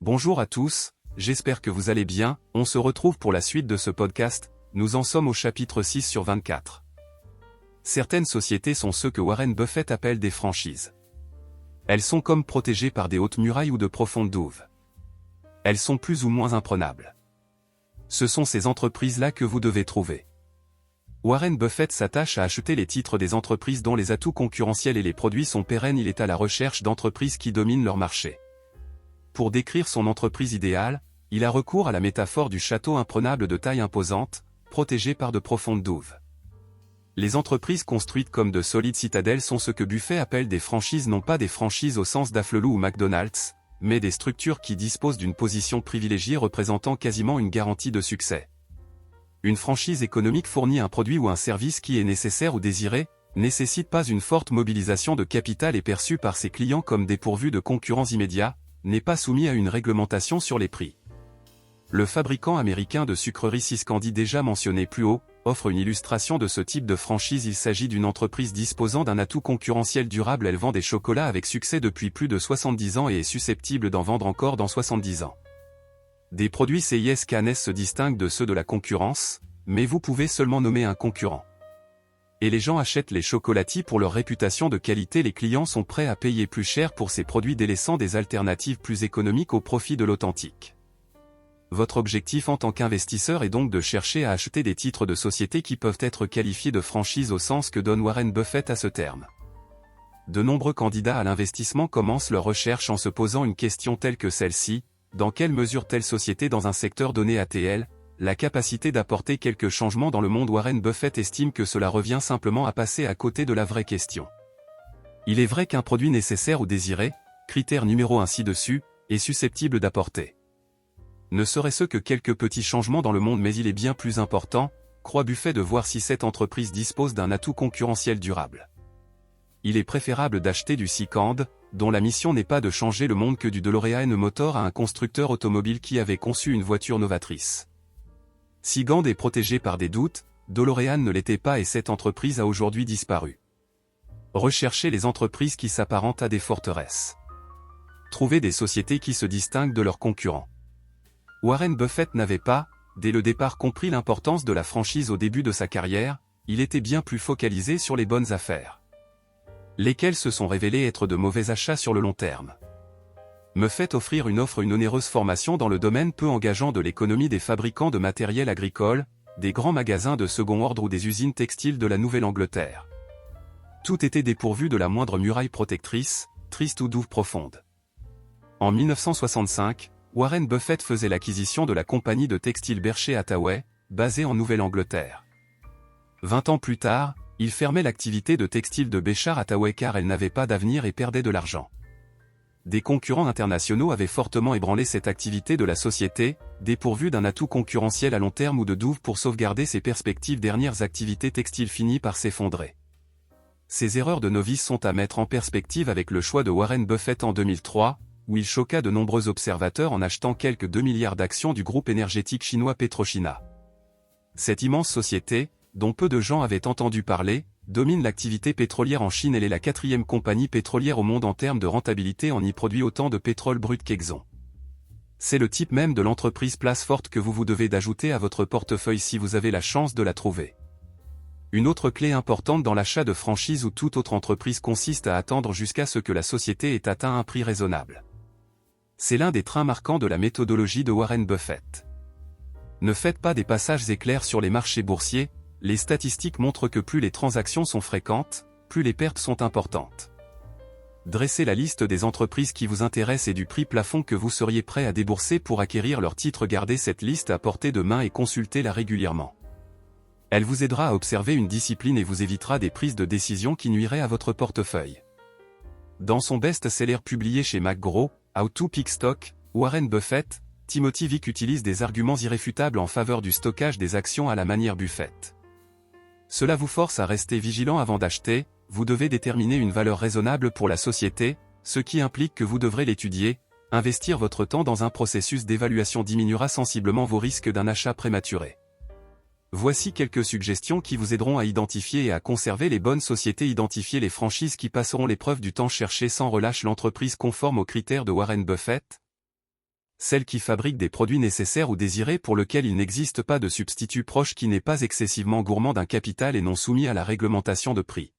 Bonjour à tous, j'espère que vous allez bien, on se retrouve pour la suite de ce podcast, nous en sommes au chapitre 6 sur 24. Certaines sociétés sont ce que Warren Buffett appelle des franchises. Elles sont comme protégées par des hautes murailles ou de profondes douves. Elles sont plus ou moins imprenables. Ce sont ces entreprises-là que vous devez trouver. Warren Buffett s'attache à acheter les titres des entreprises dont les atouts concurrentiels et les produits sont pérennes. Il est à la recherche d'entreprises qui dominent leur marché. Pour décrire son entreprise idéale, il a recours à la métaphore du château imprenable de taille imposante, protégé par de profondes douves. Les entreprises construites comme de solides citadelles sont ce que Buffett appelle des franchises, non pas des franchises au sens d'Aflelou ou McDonald's, mais des structures qui disposent d'une position privilégiée représentant quasiment une garantie de succès. Une franchise économique fournit un produit ou un service qui est nécessaire ou désiré, nécessite pas une forte mobilisation de capital et perçue par ses clients comme dépourvu de concurrents immédiats, n'est pas soumis à une réglementation sur les prix. Le fabricant américain de sucreries Syscandy déjà mentionné plus haut, offre une illustration de ce type de franchise. Il s'agit d'une entreprise disposant d'un atout concurrentiel durable. Elle vend des chocolats avec succès depuis plus de 70 ans et est susceptible d'en vendre encore dans 70 ans. Des produits CIS-CANES se distinguent de ceux de la concurrence, mais vous pouvez seulement nommer un concurrent. Et les gens achètent les chocolatiers pour leur réputation de qualité. Les clients sont prêts à payer plus cher pour ces produits, délaissant des alternatives plus économiques au profit de l'authentique. Votre objectif en tant qu'investisseur est donc de chercher à acheter des titres de sociétés qui peuvent être qualifiés de franchises au sens que donne Warren Buffett à ce terme. De nombreux candidats à l'investissement commencent leur recherche en se posant une question telle que celle-ci: dans quelle mesure telle société dans un secteur donné a-t-elle la capacité d'apporter quelques changements dans le monde? Warren Buffett estime que cela revient simplement à passer à côté de la vraie question. Il est vrai qu'un produit nécessaire ou désiré, critère numéro 1 ci-dessus, est susceptible d'apporter ne serait-ce que quelques petits changements dans le monde, mais il est bien plus important, croit Buffett, de voir si cette entreprise dispose d'un atout concurrentiel durable. Il est préférable d'acheter du Syscandy, dont la mission n'est pas de changer le monde, que du DeLorean Motor à un constructeur automobile qui avait conçu une voiture novatrice. Syscandy est protégé par des doutes, DeLorean ne l'était pas et cette entreprise a aujourd'hui disparu. Recherchez les entreprises qui s'apparentent à des forteresses. Trouvez des sociétés qui se distinguent de leurs concurrents. Warren Buffett n'avait pas, dès le départ, compris l'importance de la franchise au début de sa carrière. Il était bien plus focalisé sur les bonnes affaires, lesquelles se sont révélées être de mauvais achats sur le long terme. Me fait offrir une onéreuse formation dans le domaine peu engageant de l'économie des fabricants de matériel agricole, des grands magasins de second ordre ou des usines textiles de la Nouvelle-Angleterre. Tout était dépourvu de la moindre muraille protectrice, triste ou douve profonde. En 1965, Warren Buffett faisait l'acquisition de la compagnie de textile Berkshire Hathaway, basée en Nouvelle-Angleterre. 20 ans plus tard, il fermait l'activité de textile de Berkshire Hathaway car elle n'avait pas d'avenir et perdait de l'argent. Des concurrents internationaux avaient fortement ébranlé cette activité de la société, dépourvue d'un atout concurrentiel à long terme ou de douve pour sauvegarder ses perspectives. Dernières activités textiles finit par s'effondrer. Ces erreurs de novice sont à mettre en perspective avec le choix de Warren Buffett en 2003, où il choqua de nombreux observateurs en achetant quelques 2 milliards d'actions du groupe énergétique chinois PetroChina. Cette immense société, dont peu de gens avaient entendu parler, domine l'activité pétrolière en Chine. Elle est la 4e compagnie pétrolière au monde en termes de rentabilité. On y produit autant de pétrole brut qu'Exxon. C'est le type même de l'entreprise place forte que vous devez d'ajouter à votre portefeuille si vous avez la chance de la trouver. Une autre clé importante dans l'achat de franchise ou toute autre entreprise consiste à attendre jusqu'à ce que la société ait atteint un prix raisonnable. C'est l'un des traits marquants de la méthodologie de Warren Buffett. Ne faites pas des passages éclairs sur les marchés boursiers. Les statistiques montrent que plus les transactions sont fréquentes, plus les pertes sont importantes. Dressez la liste des entreprises qui vous intéressent et du prix plafond que vous seriez prêt à débourser pour acquérir leurs titres. Gardez cette liste à portée de main et consultez-la régulièrement. Elle vous aidera à observer une discipline et vous évitera des prises de décision qui nuiraient à votre portefeuille. Dans son best-seller publié chez McGraw, How to Pick Stock, Warren Buffett, Timothy Vick utilise des arguments irréfutables en faveur du stockage des actions à la manière Buffett. Cela vous force à rester vigilant avant d'acheter. Vous devez déterminer une valeur raisonnable pour la société, ce qui implique que vous devrez l'étudier. Investir votre temps dans un processus d'évaluation diminuera sensiblement vos risques d'un achat prématuré. Voici quelques suggestions qui vous aideront à identifier et à conserver les bonnes sociétés. Identifiez les franchises qui passeront l'épreuve du temps. Cherchez sans relâche l'entreprise conforme aux critères de Warren Buffett. celles qui fabriquent des produits nécessaires ou désirés pour lesquels il n'existe pas de substitut proche, qui n'est pas excessivement gourmand d'un capital et non soumis à la réglementation de prix.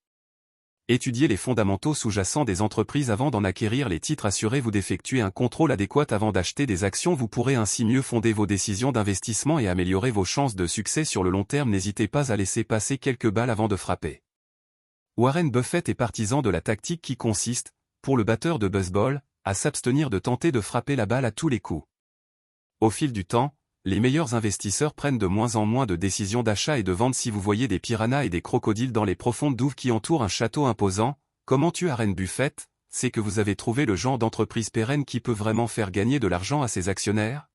Étudiez les fondamentaux sous-jacents des entreprises avant d'en acquérir les titres. Assurez-vous d'effectuer un contrôle adéquat avant d'acheter des actions. Vous pourrez ainsi mieux fonder vos décisions d'investissement et améliorer vos chances de succès sur le long terme. N'hésitez pas à laisser passer quelques balles avant de frapper. Warren Buffett est partisan de la tactique qui consiste, pour le batteur de baseball, à s'abstenir de tenter de frapper la balle à tous les coups. Au fil du temps, les meilleurs investisseurs prennent de moins en moins de décisions d'achat et de vente. Si vous voyez des piranhas et des crocodiles dans les profondes douves qui entourent un château imposant, comment tue Warren Buffett, c'est que vous avez trouvé le genre d'entreprise pérenne qui peut vraiment faire gagner de l'argent à ses actionnaires.